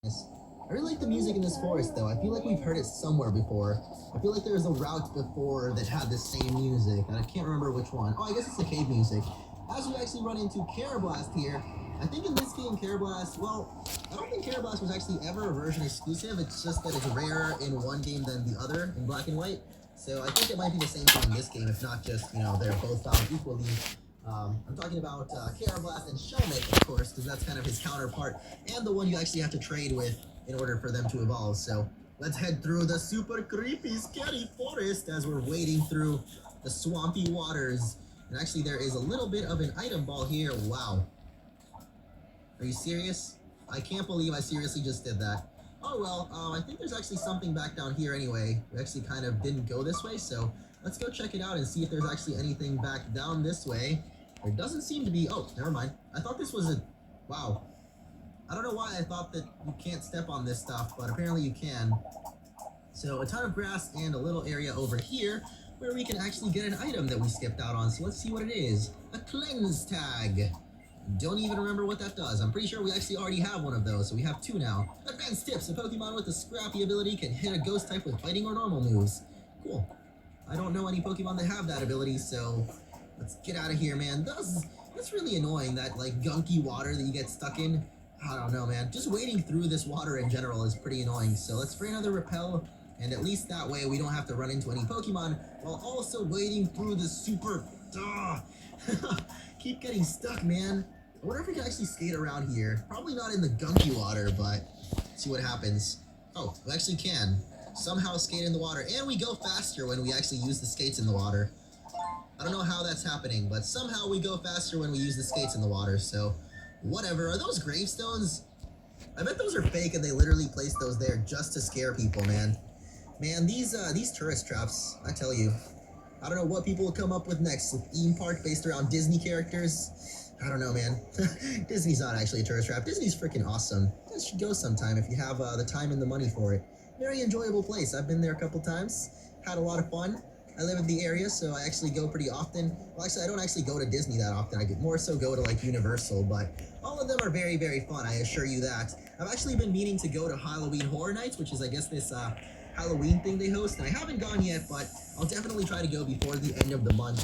I really like the music in this forest, though. I feel like we've heard it somewhere before. I feel like there was a route before that had the same music, and I can't remember which one. Oh, I guess it's the cave music. As we actually run into Carablast here, I think in this game, Carablast, well, I don't think Carablast was actually ever a version exclusive. It's just that it's rarer in one game than the other in Black and White. So I think it might be the same thing in this game, if not just, they're both found equally. I'm talking about Carablast and Shelmet, of course, because that's kind of his counterpart, and the one you actually have to trade with in order for them to evolve. So let's head through the super creepy, scary forest as we're wading through the swampy waters. And actually, there is a little bit of an item ball here. Wow. Are you serious? I can't believe I seriously just did that. Oh well, I think there's actually something back down here anyway. We actually kind of didn't go this way, so let's go check it out and see if there's actually anything back down this way. There doesn't seem to be. Oh, never mind. I thought this was a... Wow. I don't know why I thought that you can't step on this stuff, but apparently you can. So a ton of grass and a little area over here where we can actually get an item that we skipped out on. So let's see what it is. A cleanse tag. Don't even remember what that does. I'm pretty sure we actually already have one of those, so we have two now. Advanced tips. A Pokemon with a scrappy ability can hit a ghost type with fighting or normal moves. Cool. I don't know any Pokemon that have that ability, so let's get out of here, man. That's really annoying, that, like, gunky water that you get stuck in. I don't know, man. Just wading through this water in general is pretty annoying. So let's spray another repel, and at least that way we don't have to run into any Pokemon while also wading through the super... Keep getting stuck, man. I wonder if we can actually skate around here. Probably not in the gunky water, but see what happens. Oh, we actually can. Somehow skate in the water, and we go faster when we actually use the skates in the water. I don't know how that's happening, but somehow we go faster when we use the skates in the water, so whatever. Are those gravestones? I bet those are fake and they literally placed those there just to scare people, man. Man, these tourist traps, I tell you. I don't know what people will come up with next. A theme park based around Disney characters. I don't know, man. Disney's not actually a tourist trap. Disney's freaking awesome. You should go sometime if you have the time and the money for it. Very enjoyable place. I've been there a couple times. Had a lot of fun. I live in the area, so I actually go pretty often. Well, actually, I don't actually go to Disney that often. I more so go to, like, Universal, but all of them are very, very fun, I assure you that. I've actually been meaning to go to Halloween Horror Nights, which is, I guess, this Halloween thing they host, and I haven't gone yet, but I'll definitely try to go before the end of the month,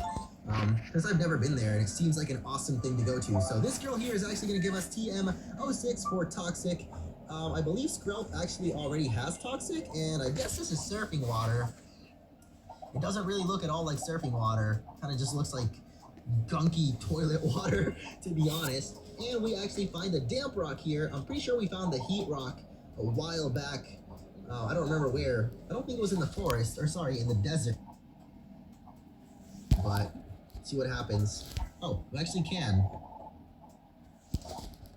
because I've never been there, and it seems like an awesome thing to go to. So this girl here is actually going to give us TM06 for Toxic. I believe Skrelp actually already has Toxic, and I guess this is surfing water. It doesn't really look at all like surfing water. Kind of just looks like gunky toilet water, to be honest. And we actually find a damp rock here. I'm pretty sure we found the heat rock a while back. I don't remember where. I don't think it was in the forest, or sorry, in the desert. But, see what happens. Oh, we actually can.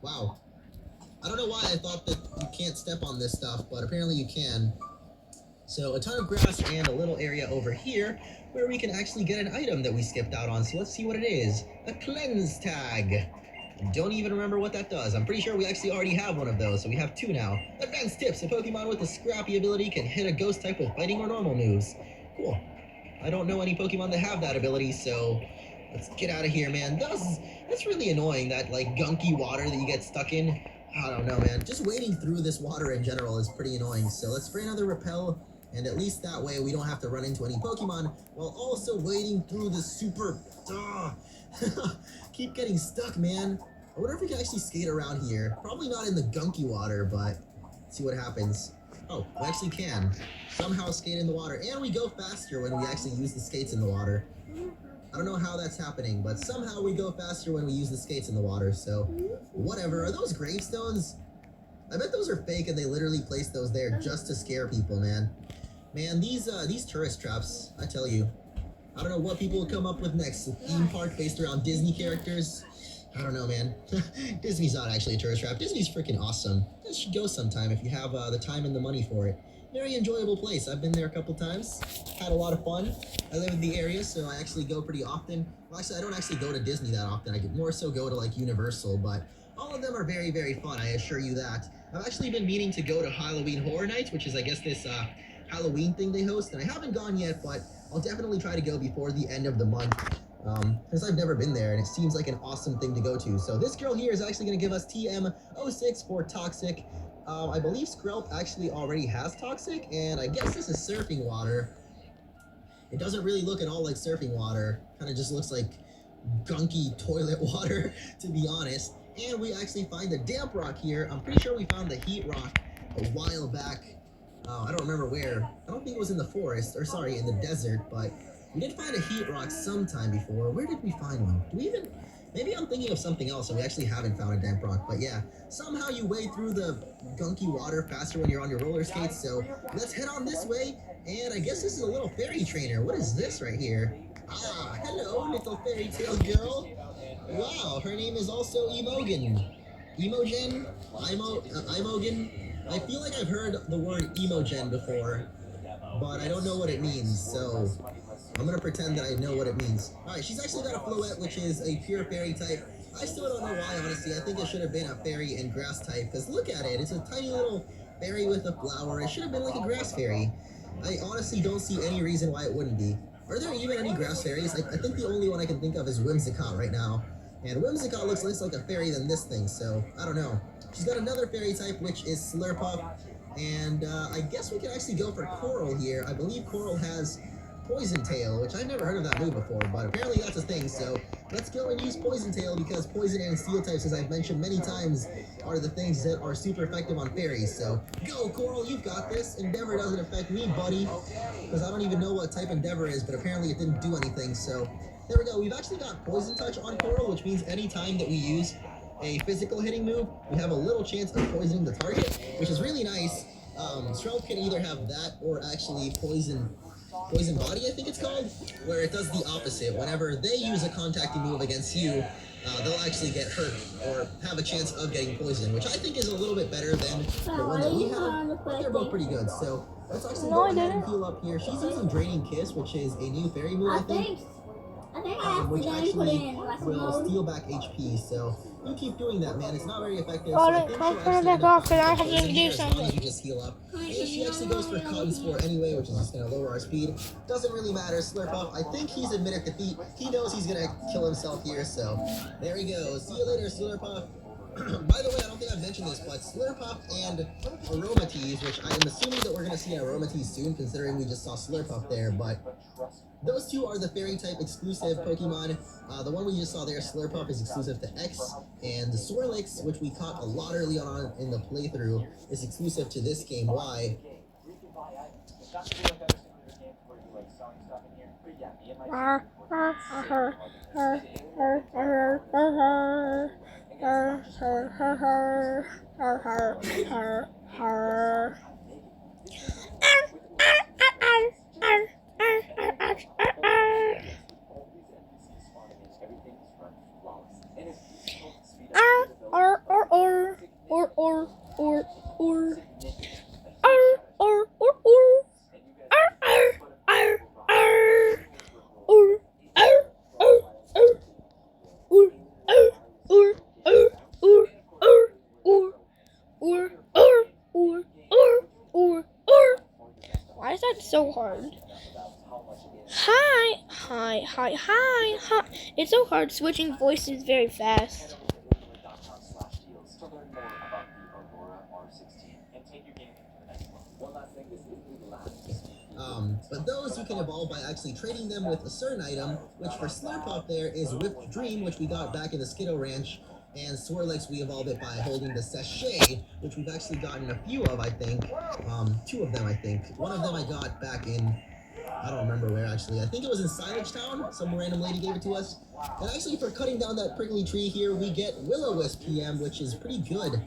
Wow. I don't know why I thought that you can't step on this stuff, but apparently you can. So a ton of grass and a little area over here where we can actually get an item that we skipped out on. So let's see what it is. A cleanse tag. Don't even remember what that does. I'm pretty sure we actually already have one of those, so we have two now. Advanced tips. A Pokemon with a scrappy ability can hit a ghost type with fighting or normal moves. Cool. I don't know any Pokemon that have that ability, so let's get out of here, man. That's really annoying, that, like, gunky water that you get stuck in. I don't know, man. Just wading through this water in general is pretty annoying. So let's spray another repel, and at least that way we don't have to run into any Pokemon while also wading through the super... Keep getting stuck, man. I wonder if we can actually skate around here. Probably not in the gunky water, but see what happens. Oh, we actually can. Somehow skate in the water, and we go faster when we actually use the skates in the water. I don't know how that's happening, but somehow we go faster when we use the skates in the water, so whatever. Are those gravestones? I bet those are fake and they literally placed those there just to scare people, man. Man, these tourist traps, I tell you. I don't know what people will come up with next. A theme park based around Disney characters. I don't know, man. Disney's not actually a tourist trap. Disney's freaking awesome. You should go sometime if you have the time and the money for it. Very enjoyable place. I've been there a couple times. Had a lot of fun. I live in the area, so I actually go pretty often. Well, actually, I don't actually go to Disney that often. I more so go to, like, Universal, but all of them are very, very fun, I assure you that. I've actually been meaning to go to Halloween Horror Nights, which is, I guess, this Halloween thing they host, and I haven't gone yet, but I'll definitely try to go before the end of the month, because I've never been there, and it seems like an awesome thing to go to. So this girl here is actually going to give us TM06 for Toxic. I believe Skrelp actually already has Toxic, and I guess this is surfing water. It doesn't really look at all like surfing water. Kind of just looks like gunky toilet water, to be honest. And we actually find the damp rock here. I'm pretty sure we found the heat rock a while back. I don't remember where. I don't think it was in the forest, or sorry, in the desert, but we did find a heat rock sometime before. Where did we find one? Do we even... Maybe I'm thinking of something else and we actually haven't found a damp rock, but yeah. Somehow you wade through the gunky water faster when you're on your roller skates, so let's head on this way. And I guess this is a little fairy trainer. What is this right here? Ah, hello, little fairy tale girl. Wow, her name is also Imogen. Imogen? Imogen? I feel like I've heard the word Imogen before, but I don't know what it means, so I'm gonna pretend that I know what it means. Alright, she's actually got a Floette, which is a pure fairy type. I still don't know why, honestly. I think it should have been a fairy and grass type, because look at it. It's a tiny little fairy with a flower. It should have been like a grass fairy. I honestly don't see any reason why it wouldn't be. Are there even any grass fairies? I think the only one I can think of is Whimsicott right now. And Whimsicott looks less like a fairy than this thing, so I don't know. She's got another fairy type, which is Slurpuff. And I guess we can actually go for Coral here. I believe Coral has Poison Tail, which I've never heard of that move before, but apparently that's a thing, so let's go and use Poison Tail because Poison and Steel types, as I've mentioned many times, are the things that are super effective on fairies, so go Coral, you've got this. Endeavor doesn't affect me, buddy, because I don't even know what type Endeavor is, but apparently it didn't do anything, so there we go. We've actually got Poison Touch on Coral, which means any time that we use a physical hitting move, we have a little chance of poisoning the target, which is really nice. Shrub can either have that or actually Poison Body, I think it's called, where it does the opposite. Whenever they use a contacting move against you, they'll actually get hurt or have a chance of getting poisoned, which I think is a little bit better than the one that we have, but they're both pretty good. So let's actually go ahead and heal up here. She's using Draining Kiss, which is a new fairy move, I think. Which actually will steal back HP, so you keep doing that, man. It's not very effective. So I think she'll actually end up as long as you just heal up. And she actually goes for Cotton Spore anyway, which is just going to lower our speed. Doesn't really matter. Slurpuff, I think he's admitted defeat. He knows he's going to kill himself here, so there he goes. See you later, Slurpuff. By the way, I don't think I've mentioned this, but Slurpuff and Aromatisse, which I am assuming that we're going to see an Aromatisse soon, considering we just saw Slurpuff there, but those two are the fairy type exclusive Pokemon. The one we just saw there, Slurpuff, is exclusive to X, and the Swirlix, which we caught a lot early on in the playthrough, is exclusive to this game, Y. Why is that so hard? Hi. It's so hard switching voices very fast. But those you can evolve by actually trading them with a certain item, which for Slurpuff there is Whipped Dream, which we got back in the Skittle Ranch, and Swirlix we evolve it by holding the Sachet, which we've actually gotten a few of, I think. Two of them, I think. One of them I got back in, I don't remember where actually. I think it was in Silage Town. Some random lady gave it to us. And actually for cutting down that prickly tree here, we get Will-O-Wisp PM, which is pretty good.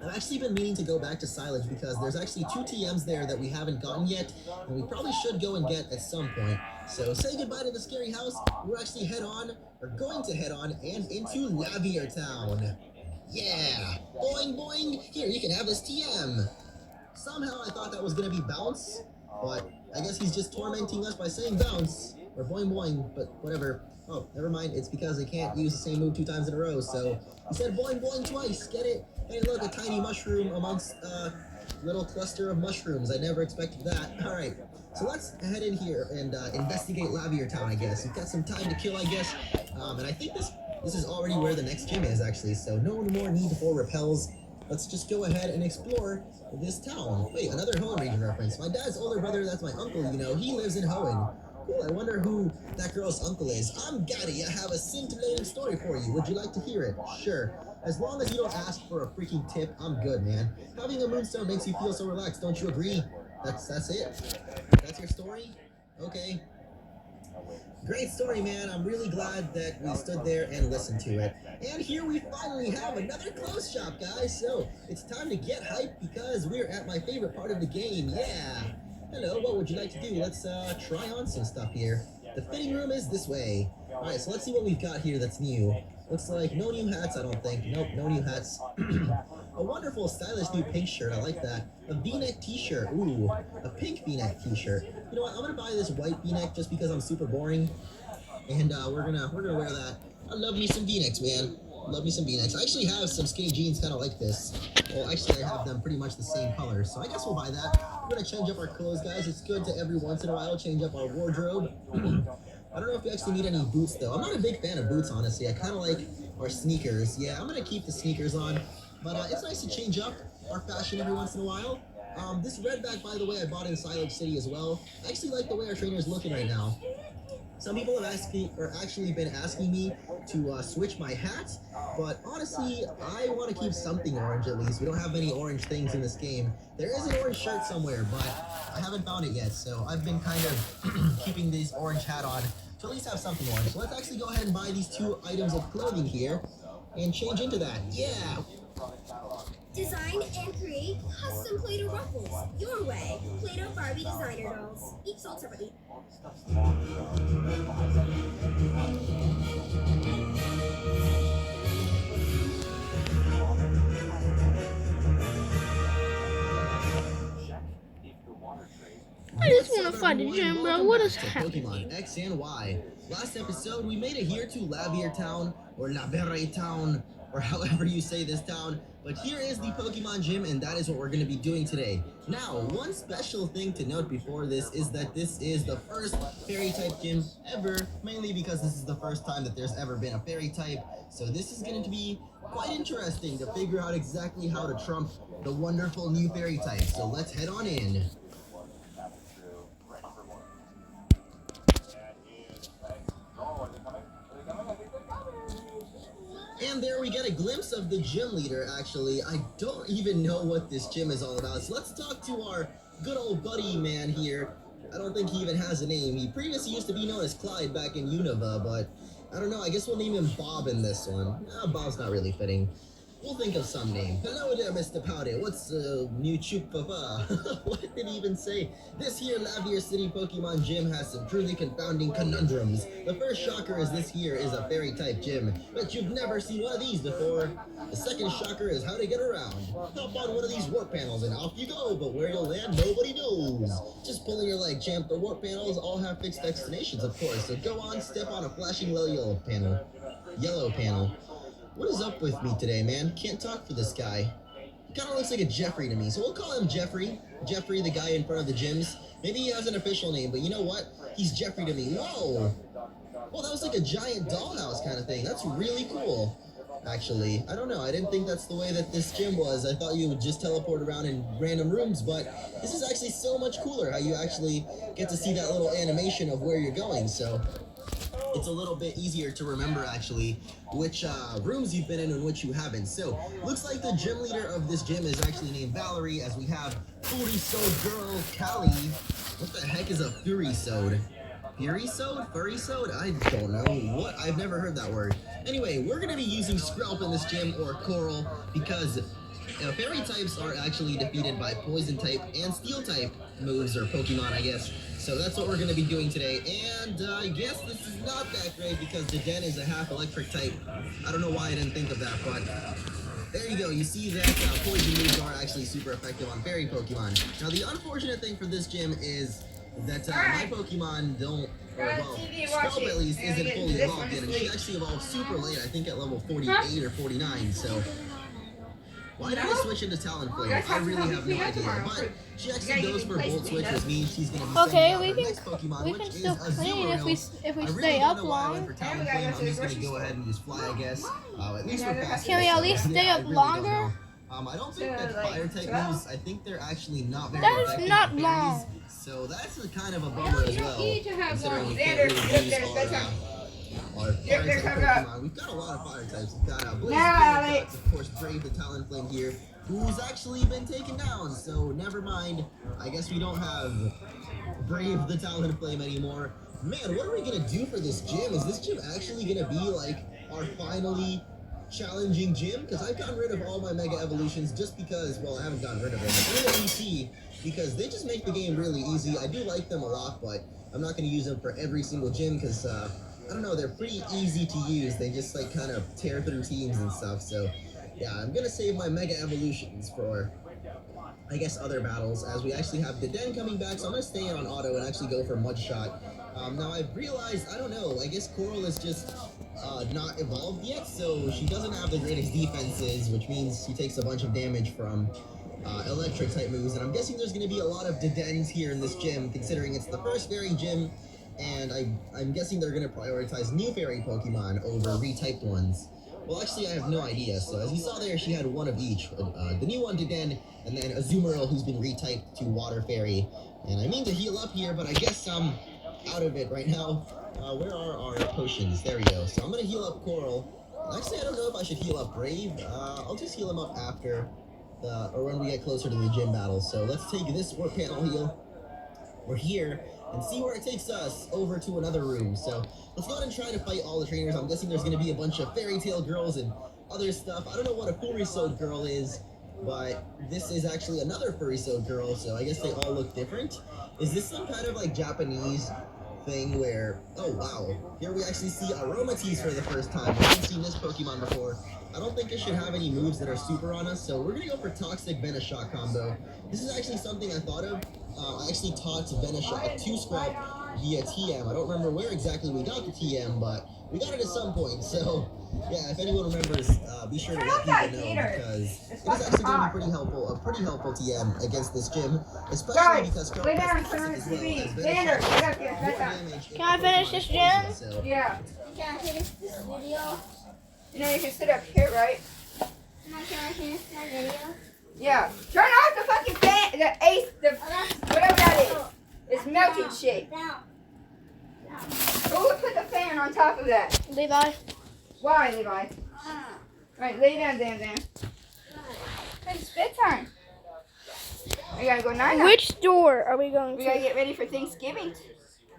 I've actually been meaning to go back to Silage because there's actually 2 TMs there that we haven't gotten yet, and we probably should go and get at some point. So say goodbye to the scary house. We're actually going to head on, and into Lavier Town. Yeah! Boing boing! Here, you can have this TM! Somehow I thought that was gonna be Bounce, but I guess he's just tormenting us by saying Bounce, or Boing boing, but whatever. Oh, never mind, it's because I can't use the same move 2 times in a row, so he said Boing boing twice, get it? Hey look, a tiny mushroom amongst a little cluster of mushrooms. I never expected that. Alright, so let's head in here and investigate Lavier Town, I guess. We've got some time to kill, I guess. And I think this is already where the next gym is, actually, so no more need for repels. let's just go ahead and explore this town. Wait, another Hoenn region reference. My dad's older brother, that's my uncle, you know, he lives in Hoenn. Cool, I wonder who that girl's uncle is. I'm Gaddy, I have a scintillating story for you. Would you like to hear it? Sure. As long as you don't ask for a freaking tip, I'm good, man. Having a moonstone makes you feel so relaxed, don't you agree? That's it? That's your story? Okay. Great story, man. I'm really glad that we stood there and listened to it. And here we finally have another close shop, guys. So it's time to get hyped because we're at my favorite part of the game. Yeah. Hello, what would you like to do? Let's try on some stuff here. The fitting room is this way. Alright, so let's see what we've got here that's new. Looks like no new hats, I don't think. Nope, no new hats. A wonderful, stylish new pink shirt. I like that. A V-neck t-shirt. Ooh, a pink V-neck t-shirt. You know what? I'm gonna buy this white V-neck just because I'm super boring, and we're gonna wear that. I love me some V-necks, man. Love me some V-necks. I actually have some skinny jeans kind of like this. Well, actually, I have them pretty much the same color, so I guess we'll buy that. We're gonna change up our clothes, guys. It's good to every once in a while change up our wardrobe. I don't know if we actually need any boots, though. I'm not a big fan of boots, honestly. I kind of like our sneakers. Yeah, I'm gonna keep the sneakers on. But it's nice to change up our fashion every once in a while. This red bag, by the way, I bought in Silage City as well. I actually like the way our trainer is looking right now. Some people have actually been asking me to switch my hat, but honestly, I want to keep something orange at least. We don't have many orange things in this game. There is an orange shirt somewhere, but I haven't found it yet, so I've been kind of keeping this orange hat on to at least have something orange. So let's actually go ahead and buy these 2 items of clothing here and change into that. Yeah! Design and create custom Play-Doh ruffles your way. Play-Doh Barbie designer dolls. Each sold separately. I just want to find a gym, bro. What is happening? Pokemon X and Y. Last episode, we made it here to Lavier Town, or Laverre Town, or however you say this town. But here is the Pokemon Gym, and that is what we're going to be doing today. Now, one special thing to note before this is that this is the first Fairy-type gym ever, mainly because this is the first time that there's ever been a Fairy-type. So this is going to be quite interesting to figure out exactly how to trump the wonderful new Fairy-type. So let's head on in. And there we get a glimpse of the gym leader, actually. I don't even know what this gym is all about. So let's talk to our good old buddy man here. I don't think he even has a name. He previously used to be known as Clyde back in Unova, but I don't know. I guess we'll name him Bob in this one. Bob's not really fitting. We'll think of some name. Hello there, Mr. Powder. What's new Chupapa? What did he even say? This here Lavier City Pokemon Gym has some truly confounding conundrums. The first shocker is this here is a Fairy-type gym, but you've never seen one of these before. The second shocker is how to get around. Hop on one of these warp panels and off you go, but where you'll land, nobody knows. Just pulling your leg, champ. The warp panels all have fixed destinations, of course, so go on, step on a flashing yellow panel. Yellow panel. What is up with me today, man? Can't talk for this guy. He kind of looks like a Jeffrey to me, so we'll call him Jeffrey. Jeffrey, the guy in front of the gyms. Maybe he has an official name, but you know what? He's Jeffrey to me. Whoa! Well, that was like a giant dollhouse kind of thing. That's really cool, actually. I don't know. I didn't think that's the way that this gym was. I thought you would just teleport around in random rooms, but this is actually so much cooler how you actually get to see that little animation of where you're going, so it's a little bit easier to remember, actually, which rooms you've been in and which you haven't. So, looks like the gym leader of this gym is actually named Valerie, as we have Fury-sode girl, Callie. What the heck is a Fury-sode? Fury-sode? Furry-sode? I don't know. What? I've never heard that word. Anyway, we're going to be using Skrelp in this gym, or Coral, because Fairy types are actually defeated by Poison type and Steel type moves, or Pokemon, I guess. So that's what we're going to be doing today, and I guess this is not that great because the Den is a half electric type. I don't know why I didn't think of that, but there you go. You see that poison moves are actually super effective on fairy Pokemon. Now the unfortunate thing for this gym is that my Pokemon don't, or well, Skrelp at least isn't fully evolved yet, and she actually evolved super late, I think at level 48 or 49, so why did I switch into Talonflame? I really have no idea, but she actually goes for Volt Switch, which means she's going to be sending out her next Pokemon, we which can is still a clean if we I really stay don't up know why I long. went for Talonflame. I'm just going to go ahead and just fly, I guess. At least we're fast. Can we at least stay Yeah, I up really don't longer? know. I don't think So, that like, fire type 12? moves. I think they're actually not very That is effective not with long. fairies. So that's a kind of a No, bummer as you don't well. need to have Considering long. we can't Xander, really get up use there, bedtime. our Get up fire there, type cover up. Pokemon. We've got a lot of fire types. We've got Blaze Now, King, Alex. of course, Brave the Talonflame here, who's actually been taken down. So never mind. I guess we don't have Brave the Talonflame anymore. Man, what are we gonna do for this gym? Is this gym actually gonna be like our finally challenging gym? Because I've gotten rid of all my Mega Evolutions just because, well, I haven't gotten rid of them. I'm gonna ET because they just make the game really easy. I do like them a lot, but I'm not gonna use them for every single gym because, I don't know, they're pretty easy to use. They just like kind of tear through teams and stuff. So yeah, I'm gonna save my Mega Evolutions for, I guess, other battles, as we actually have Den coming back, so I'm going to stay in on auto and actually go for Mudshot. Now, I've realized, I don't know, I guess Coral is just not evolved yet, so she doesn't have the greatest defenses, which means she takes a bunch of damage from electric-type moves, and I'm guessing there's going to be a lot of Dens here in this gym, considering it's the first fairy gym, and I'm guessing they're going to prioritize new fairy Pokemon over retyped ones. Well, actually, I have no idea. So, as you saw there, she had one of each. The new one, Den, and then Azumarill, who's been retyped to Water Fairy. And I mean to heal up here, but I guess I'm out of it right now. Where are our potions? There we go. So, I'm going to heal up Coral. Actually, I don't know if I should heal up Brave. I'll just heal him up after, or when we get closer to the gym battle. So, let's take this Warp Panel heal. We're here, and see where it takes us over to another room. So let's go ahead and try to fight all the trainers. I'm guessing there's going to be a bunch of fairy tale girls and other stuff. I don't know what a Furisode girl is, but this is actually another Furisode girl, so I guess they all look different. Is this some kind of like Japanese thing where, oh wow, here we actually see Aromatisse for the first time. I haven't seen this Pokemon before. I don't think it should have any moves that are super on us, so we're going to go for Toxic Venoshock combo. This is actually something I thought of. I actually taught Venoshock to Scrap via TM. I don't remember where exactly we got the TM, but we got it at some point. So, yeah, if anyone remembers, be sure to let people know, because it is actually going to be a pretty helpful TM against this gym, especially because lay down, Classic turn as the well TV. as Xander, Venoshock get up here, more bedtime. damage if Can I finish Pokemon this is gym? poisonous, so. Yeah. Can I finish this video? You know, you can sit up here, right? Can I finish my video? Yeah. Turn off the fucking fan, the ace, the whatever that is. It's melting shit. Down. Who would put the fan on top of that? Levi. Why, Levi? Right, lay down, Dan. It's bedtime. We gotta go night. Which door are we going We gotta to? get ready for Thanksgiving.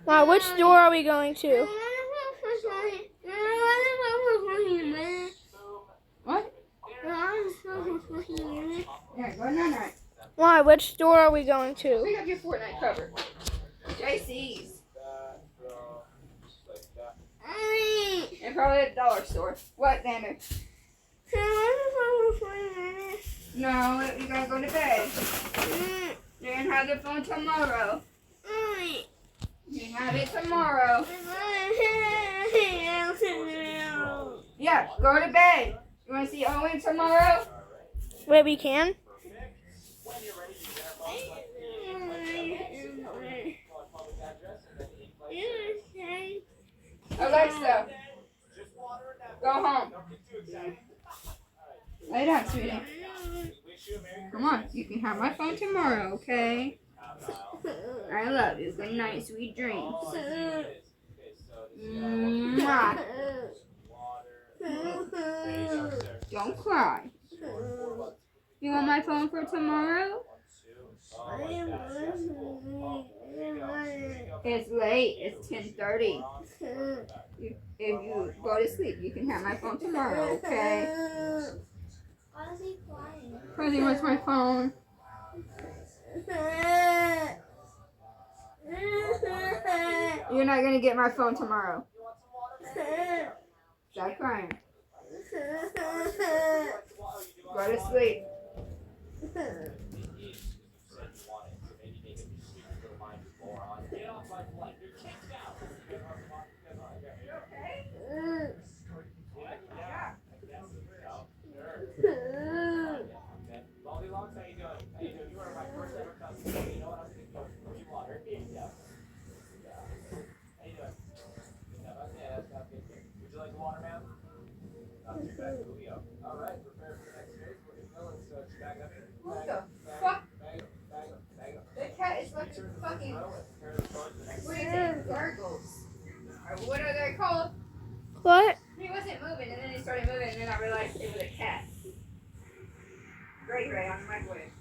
Wow, which door are we going to? What? Yeah, go night. Why, which door are we going to? Pick up your Fortnite cover. JC's. And probably at the dollar store. What, Xander? No, you gotta go to bed. You're gonna have the phone tomorrow. You can have it tomorrow. Yeah, go to bed. You wanna see Owen tomorrow? Wait, we can? Alexa, go home. Lay down, sweetie. Come on, you can have my phone tomorrow, okay? I love you. Good night, sweet dreams. Mwah. Don't cry. You want my phone for tomorrow? It's late. It's 10:30. If you go to sleep, you can have my phone tomorrow, okay? Why is he crying? Because he wants my phone. You're not going to get my phone tomorrow. Stop crying. Go to sleep. What? He wasn't moving, and then he started moving, and then I realized it was a cat. Gray on the microwave.